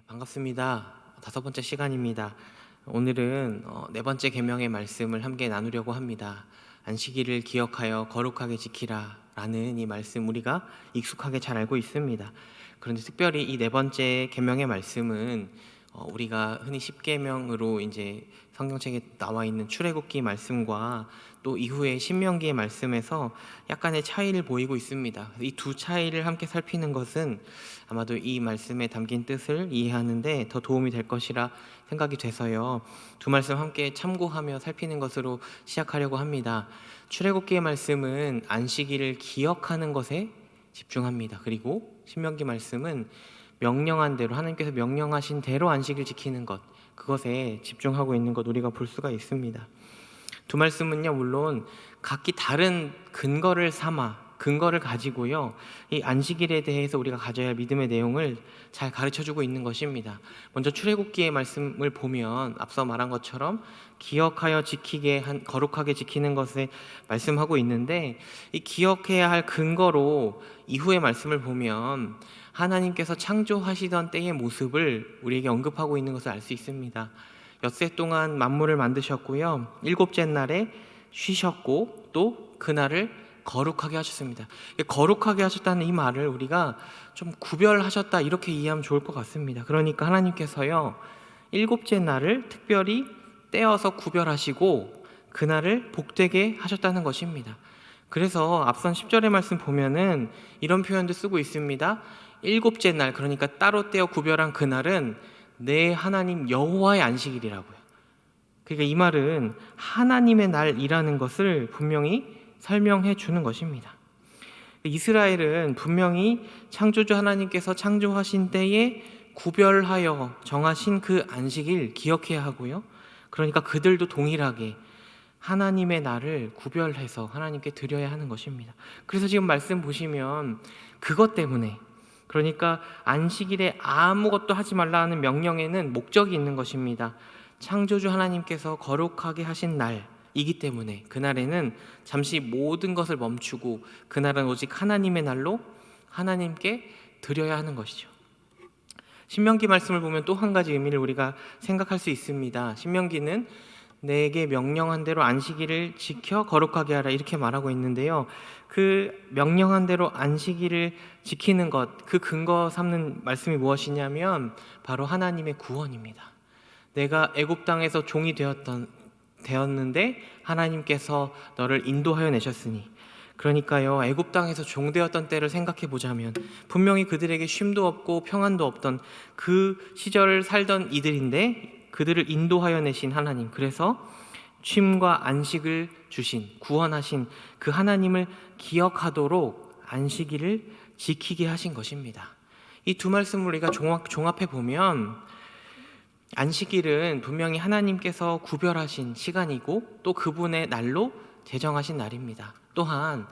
반갑습니다. 다섯 번째 시간입니다. 오늘은 네 번째 계명의 말씀을 함께 나누려고 합니다. 안식일을 기억하여 거룩하게 지키라 라는 이 말씀 우리가 익숙하게 잘 알고 있습니다. 그런데 특별히 이 네 번째 계명의 말씀은 우리가 흔히 십계명으로 이제 성경책에 나와 있는 출애굽기 말씀과 또 이후에 신명기의 말씀에서 약간의 차이를 보이고 있습니다. 이 두 차이를 함께 살피는 것은 아마도 이 말씀에 담긴 뜻을 이해하는데 더 도움이 될 것이라 생각이 돼서요. 두 말씀 함께 참고하며 살피는 것으로 시작하려고 합니다. 출애굽기의 말씀은 안식일을 기억하는 것에 집중합니다. 그리고 신명기 말씀은 명령한 대로, 하나님께서 명령하신 대로 안식일 지키는 것, 그것에 집중하고 있는 것 우리가 볼 수가 있습니다. 두 말씀은요, 물론 각기 다른 근거를 가지고요, 이 안식일에 대해서 우리가 가져야 할 믿음의 내용을 잘 가르쳐주고 있는 것입니다. 먼저 출애굽기의 말씀을 보면 앞서 말한 것처럼 기억하여 거룩하게 지키는 것에 말씀하고 있는데, 이 기억해야 할 근거로 이후의 말씀을 보면 하나님께서 창조하시던 때의 모습을 우리에게 언급하고 있는 것을 알 수 있습니다. 엿새 동안 만물을 만드셨고요, 일곱째 날에 쉬셨고 또 그날을 거룩하게 하셨습니다. 거룩하게 하셨다는 이 말을 우리가 좀 구별하셨다 이렇게 이해하면 좋을 것 같습니다. 그러니까 하나님께서요, 일곱째 날을 특별히 떼어서 구별하시고 그날을 복되게 하셨다는 것입니다. 그래서 앞선 10절의 말씀 보면은 이런 표현도 쓰고 있습니다. 일곱째 날, 그러니까 따로 떼어 구별한 그날은 내 하나님 여호와의 안식일이라고요. 그러니까 이 말은 하나님의 날이라는 것을 분명히 설명해 주는 것입니다. 이스라엘은 분명히 창조주 하나님께서 창조하신 때에 구별하여 정하신 그 안식일 기억해야 하고요. 그러니까 그들도 동일하게 하나님의 날을 구별해서 하나님께 드려야 하는 것입니다. 그래서 지금 말씀 보시면 그것 때문에, 그러니까 안식일에 아무것도 하지 말라는 명령에는 목적이 있는 것입니다. 창조주 하나님께서 거룩하게 하신 날이기 때문에 그날에는 잠시 모든 것을 멈추고 그날은 오직 하나님의 날로 하나님께 드려야 하는 것이죠. 신명기 말씀을 보면 또 한 가지 의미를 우리가 생각할 수 있습니다. 신명기는 내게 명령한 대로 안식일을 지켜 거룩하게 하라 이렇게 말하고 있는데요, 그 명령한 대로 안식일을 지키는 것, 그 근거 삼는 말씀이 무엇이냐면 바로 하나님의 구원입니다. 내가 애굽 땅에서 종이 되었는데 하나님께서 너를 인도하여 내셨으니, 그러니까요, 애굽 땅에서 종되었던 때를 생각해 보자면 분명히 그들에게 쉼도 없고 평안도 없던 그 시절을 살던 이들인데 그들을 인도하여 내신 하나님, 그래서 쉼과 안식을 주신, 구원하신 그 하나님을 기억하도록 안식일을 지키게 하신 것입니다. 이 두 말씀을 우리가 종합해 보면 안식일은 분명히 하나님께서 구별하신 시간이고 또 그분의 날로 제정하신 날입니다. 또한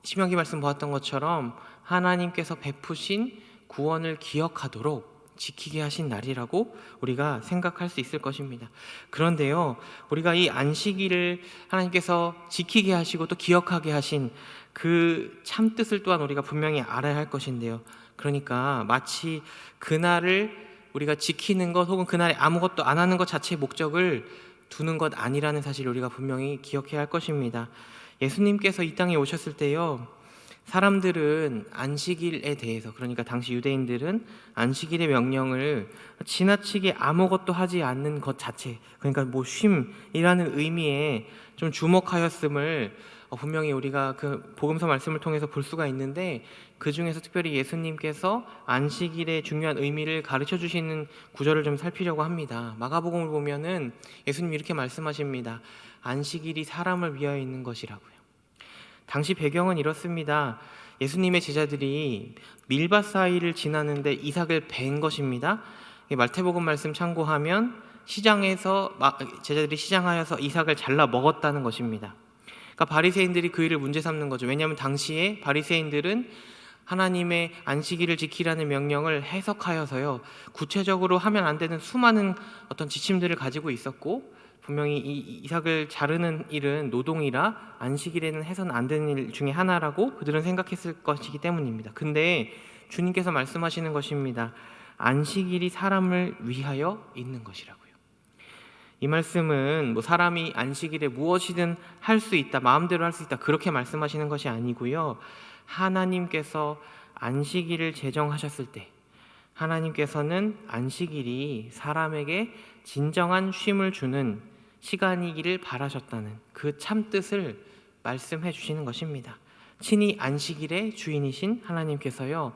신명기 말씀 보았던 것처럼 하나님께서 베푸신 구원을 기억하도록 지키게 하신 날이라고 우리가 생각할 수 있을 것입니다. 그런데요, 우리가 이 안식일을 하나님께서 지키게 하시고 또 기억하게 하신 그 참뜻을 또한 우리가 분명히 알아야 할 것인데요, 그러니까 마치 그날을 우리가 지키는 것 혹은 그날에 아무것도 안 하는 것 자체의 목적을 두는 것 아니라는 사실을 우리가 분명히 기억해야 할 것입니다. 예수님께서 이 땅에 오셨을 때요, 사람들은 안식일에 대해서, 그러니까 당시 유대인들은 안식일의 명령을 지나치게 아무것도 하지 않는 것 자체, 그러니까 뭐 쉼이라는 의미에 좀 주목하였음을 분명히 우리가 그 복음서 말씀을 통해서 볼 수가 있는데, 그 중에서 특별히 예수님께서 안식일의 중요한 의미를 가르쳐 주시는 구절을 좀 살피려고 합니다. 마가복음을 보면은 예수님이 이렇게 말씀하십니다. 안식일이 사람을 위하여 있는 것이라고요. 당시 배경은 이렇습니다. 예수님의 제자들이 밀밭 사이를 지나는데 이삭을 벤 것입니다. 마태복음 말씀 참고하면 제자들이 시장하여서 이삭을 잘라 먹었다는 것입니다. 그러니까 바리새인들이 그 일을 문제 삼는 거죠. 왜냐하면 당시에 바리새인들은 하나님의 안식일을 지키라는 명령을 해석하여서요, 구체적으로 하면 안 되는 수많은 어떤 지침들을 가지고 있었고, 분명히 이 이삭을 자르는 일은 노동이라 안식일에는 해서는 안 되는 일 중에 하나라고 그들은 생각했을 것이기 때문입니다. 근데 주님께서 말씀하시는 것입니다. 안식일이 사람을 위하여 있는 것이라고요. 이 말씀은 사람이 안식일에 무엇이든 할 수 있다, 마음대로 할 수 있다, 그렇게 말씀하시는 것이 아니고요. 하나님께서 안식일을 제정하셨을 때 하나님께서는 안식일이 사람에게 진정한 쉼을 주는 시간이기를 바라셨다는 그 참뜻을 말씀해 주시는 것입니다. 친히 안식일의 주인이신 하나님께서요,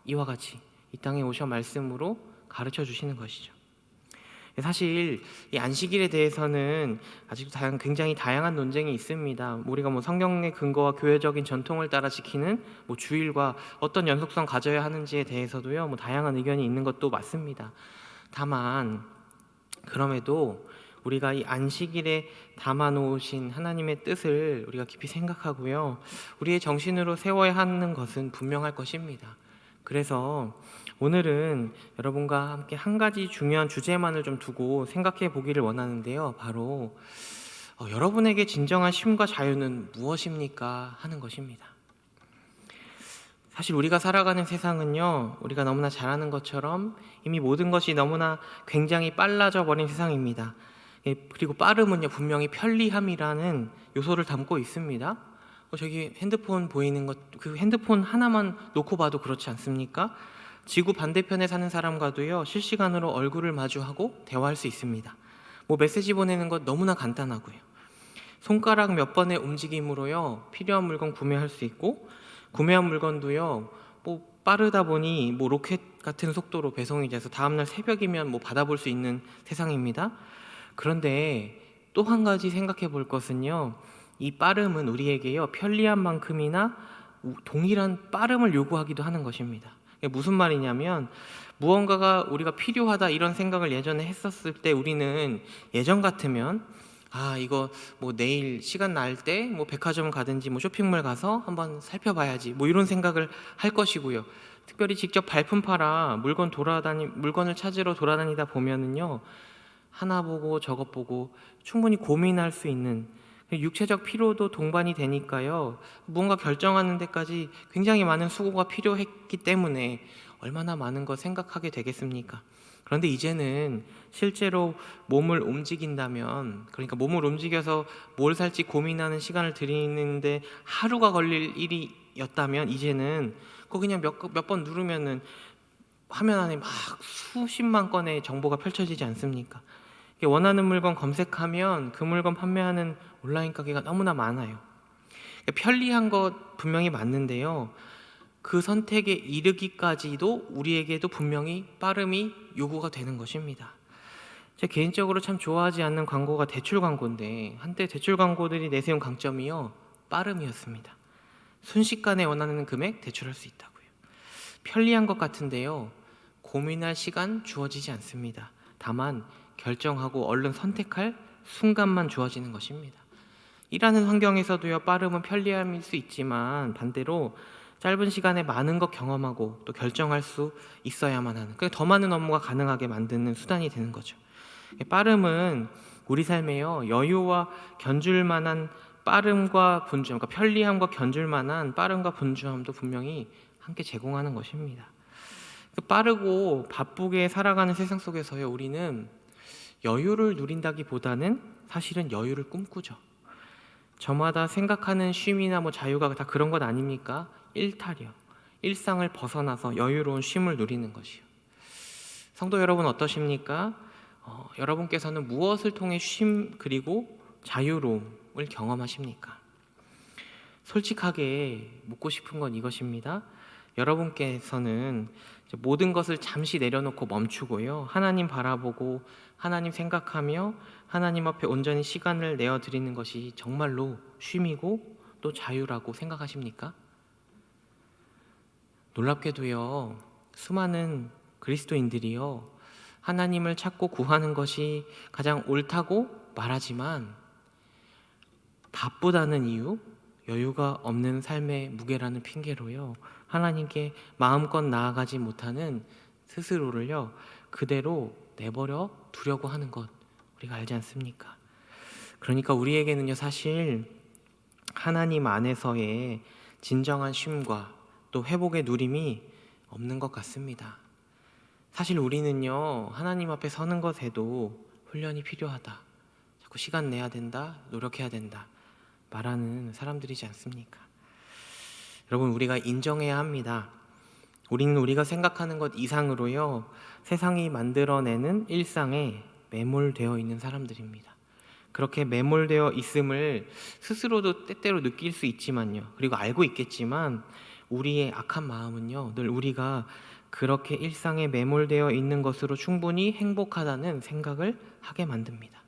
이와 같이 이 땅에 오셔 말씀으로 가르쳐 주시는 것이죠. 사실 이 안식일에 대해서는 아직도 굉장히 다양한 논쟁이 있습니다. 우리가 성경의 근거와 교회적인 전통을 따라 지키는 주일과 어떤 연속성 가져야 하는지에 대해서도요, 다양한 의견이 있는 것도 맞습니다. 다만 그럼에도 우리가 이 안식일에 담아놓으신 하나님의 뜻을 우리가 깊이 생각하고요, 우리의 정신으로 세워야 하는 것은 분명할 것입니다. 그래서 오늘은 여러분과 함께 한 가지 중요한 주제만을 좀 두고 생각해 보기를 원하는데요. 바로 여러분에게 진정한 쉼과 자유는 무엇입니까? 하는 것입니다. 사실 우리가 살아가는 세상은요, 우리가 너무나 잘 아는 것처럼 이미 모든 것이 너무나 굉장히 빨라져 버린 세상입니다. 그리고 빠름은요, 분명히 편리함이라는 요소를 담고 있습니다. 저기 핸드폰 보이는 것, 그 핸드폰 하나만 놓고 봐도 그렇지 않습니까? 지구 반대편에 사는 사람과도요, 실시간으로 얼굴을 마주하고 대화할 수 있습니다. 메시지 보내는 것 너무나 간단하고요. 손가락 몇 번의 움직임으로요, 필요한 물건 구매할 수 있고, 구매한 물건도요, 빠르다 보니 로켓 같은 속도로 배송이 돼서 다음날 새벽이면 받아볼 수 있는 세상입니다. 그런데 또 한 가지 생각해 볼 것은요, 이 빠름은 우리에게요, 편리한 만큼이나 동일한 빠름을 요구하기도 하는 것입니다. 무슨 말이냐면, 무언가가 우리가 필요하다 이런 생각을 예전에 했었을 때 우리는 예전 같으면 이거 내일 시간 날 때 백화점 가든지 쇼핑몰 가서 한번 살펴봐야지 이런 생각을 할 것이고요. 특별히 직접 발품 팔아 물건을 찾으러 돌아다니다 보면은요, 하나 보고 저것 보고 충분히 고민할 수 있는 육체적 피로도 동반이 되니까요, 무언가 결정하는 데까지 굉장히 많은 수고가 필요했기 때문에 얼마나 많은 거 생각하게 되겠습니까? 그런데 이제는 실제로 몸을 움직인다면, 그러니까 몸을 움직여서 뭘 살지 고민하는 시간을 들이는데 하루가 걸릴 일이었다면, 이제는 그거 그냥 몇 번 누르면은 화면 안에 수십만 건의 정보가 펼쳐지지 않습니까? 원하는 물건 검색하면 그 물건 판매하는 온라인 가게가 너무나 많아요. 편리한 것 분명히 맞는데요, 그 선택에 이르기까지도 우리에게도 분명히 빠름이 요구가 되는 것입니다. 제가 개인적으로 참 좋아하지 않는 광고가 대출 광고인데, 한때 대출 광고들이 내세운 강점이요, 빠름이었습니다. 순식간에 원하는 금액 대출할 수 있다고요. 편리한 것 같은데요, 고민할 시간 주어지지 않습니다. 다만 결정하고 얼른 선택할 순간만 주어지는 것입니다. 일하는 환경에서도요, 빠름은 편리함일 수 있지만 반대로 짧은 시간에 많은 것 경험하고 또 결정할 수 있어야만 하는, 더 많은 업무가 가능하게 만드는 수단이 되는 거죠. 빠름은 우리 삶에요, 여유와 견줄 만한 빠름과 분주함, 그러니까 편리함과 견줄 만한 빠름과 분주함도 분명히 함께 제공하는 것입니다. 빠르고 바쁘게 살아가는 세상 속에서요, 우리는 여유를 누린다기보다는 사실은 여유를 꿈꾸죠. 저마다 생각하는 쉼이나 자유가 다 그런 것 아닙니까? 일탈이요. 일상을 벗어나서 여유로운 쉼을 누리는 것이요. 성도 여러분 어떠십니까? 여러분께서는 무엇을 통해 쉼 그리고 자유로움을 경험하십니까? 솔직하게 묻고 싶은 건 이것입니다. 여러분께서는 모든 것을 잠시 내려놓고 멈추고요, 하나님 바라보고 하나님 생각하며 하나님 앞에 온전히 시간을 내어드리는 것이 정말로 쉼이고 또 자유라고 생각하십니까? 놀랍게도요, 수많은 그리스도인들이요, 하나님을 찾고 구하는 것이 가장 옳다고 말하지만 바쁘다는 이유, 여유가 없는 삶의 무게라는 핑계로요, 하나님께 마음껏 나아가지 못하는 스스로를요, 그대로 내버려 두려고 하는 것, 우리가 알지 않습니까? 그러니까 우리에게는요, 사실 하나님 안에서의 진정한 쉼과 또 회복의 누림이 없는 것 같습니다. 사실 우리는요, 하나님 앞에 서는 것에도 훈련이 필요하다, 자꾸 시간 내야 된다, 노력해야 된다 말하는 사람들이지 않습니까? 여러분, 우리가 인정해야 합니다. 우리는 우리가 생각하는 것 이상으로요, 세상이 만들어내는 일상에 매몰되어 있는 사람들입니다. 그렇게 매몰되어 있음을 스스로도 때때로 느낄 수 있지만요, 그리고 알고 있겠지만 우리의 악한 마음은요, 늘 우리가 그렇게 일상에 매몰되어 있는 것으로 충분히 행복하다는 생각을 하게 만듭니다.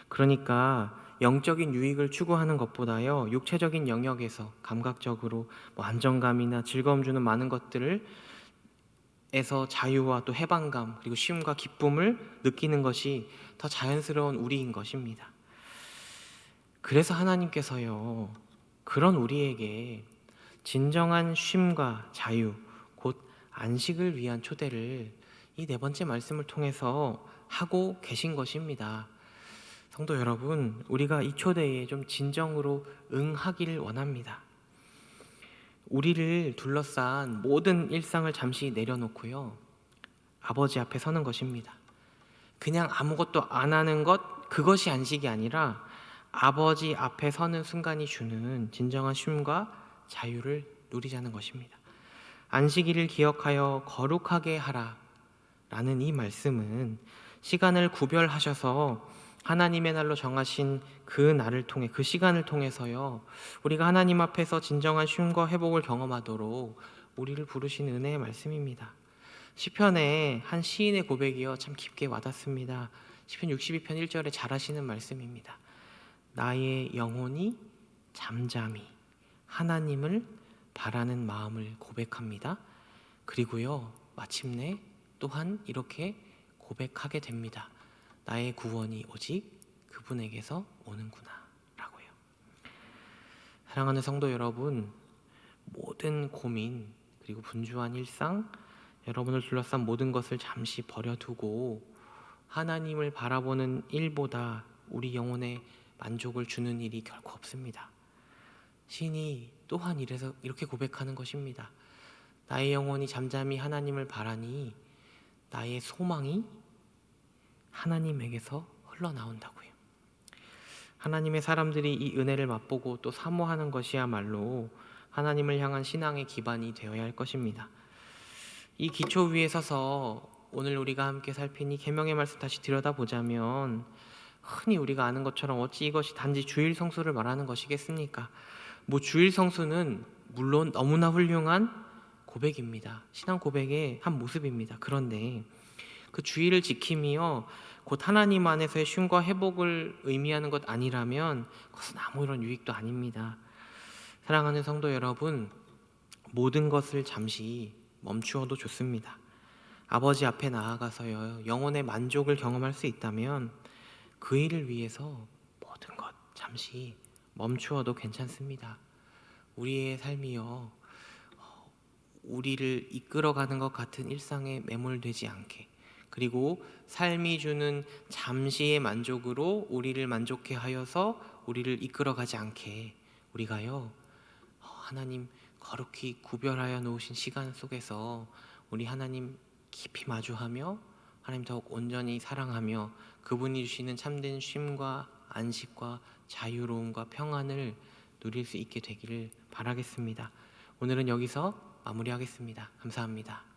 그러니까 영적인 유익을 추구하는 것보다요, 육체적인 영역에서 감각적으로 안정감이나 즐거움 주는 많은 것들을 에서 자유와 또 해방감, 그리고 쉼과 기쁨을 느끼는 것이 더 자연스러운 우리인 것입니다. 그래서 하나님께서요, 그런 우리에게 진정한 쉼과 자유, 곧 안식을 위한 초대를 이 네 번째 말씀을 통해서 하고 계신 것입니다. 성도 여러분, 우리가 이 초대에 좀 진정으로 응하기를 원합니다. 우리를 둘러싼 모든 일상을 잠시 내려놓고요, 아버지 앞에 서는 것입니다. 그냥 아무것도 안 하는 것, 그것이 안식이 아니라 아버지 앞에 서는 순간이 주는 진정한 쉼과 자유를 누리자는 것입니다. 안식일을 기억하여 거룩하게 하라 라는 이 말씀은 시간을 구별하셔서 하나님의 날로 정하신 그 날을 통해, 그 시간을 통해서요, 우리가 하나님 앞에서 진정한 쉼과 회복을 경험하도록 우리를 부르신 은혜의 말씀입니다. 시편의 한 시인의 고백이요, 참 깊게 와닿습니다. 시편 62편 1절에 잘 하시는 말씀입니다. 나의 영혼이 잠잠히 하나님을 바라는 마음을 고백합니다. 그리고요, 마침내 또한 이렇게 고백하게 됩니다. 나의 구원이 오직 그분에게서 오는구나 라고요. 사랑하는 성도 여러분, 모든 고민 그리고 분주한 일상, 여러분을 둘러싼 모든 것을 잠시 버려두고 하나님을 바라보는 일보다 우리 영혼에 만족을 주는 일이 결코 없습니다. 시인이 또한 이렇게 고백하는 것입니다. 나의 영혼이 잠잠히 하나님을 바라니 나의 소망이 하나님에게서 흘러나온다고요. 하나님의 사람들이 이 은혜를 맛보고 또 사모하는 것이야말로 하나님을 향한 신앙의 기반이 되어야 할 것입니다. 이 기초 위에 서서 오늘 우리가 함께 살핀 이 계명의 말씀 다시 들여다보자면, 흔히 우리가 아는 것처럼 어찌 이것이 단지 주일 성수를 말하는 것이겠습니까? 주일 성수는 물론 너무나 훌륭한 고백입니다. 신앙 고백의 한 모습입니다. 그런데 그 주일을 지킴이요, 곧 하나님 안에서의 쉼과 회복을 의미하는 것 아니라면 그것은 아무런 유익도 아닙니다. 사랑하는 성도 여러분, 모든 것을 잠시 멈추어도 좋습니다. 아버지 앞에 나아가서요, 영혼의 만족을 경험할 수 있다면 그 일을 위해서 모든 것 잠시 멈추어도 괜찮습니다. 우리의 삶이요, 우리를 이끌어가는 것 같은 일상에 매몰되지 않게, 그리고 삶이 주는 잠시의 만족으로 우리를 만족해 하여서 우리를 이끌어가지 않게, 우리가요, 하나님 거룩히 구별하여 놓으신 시간 속에서 우리 하나님 깊이 마주하며 하나님 더욱 온전히 사랑하며 그분이 주시는 참된 쉼과 안식과 자유로움과 평안을 누릴 수 있게 되기를 바라겠습니다. 오늘은 여기서 마무리하겠습니다. 감사합니다.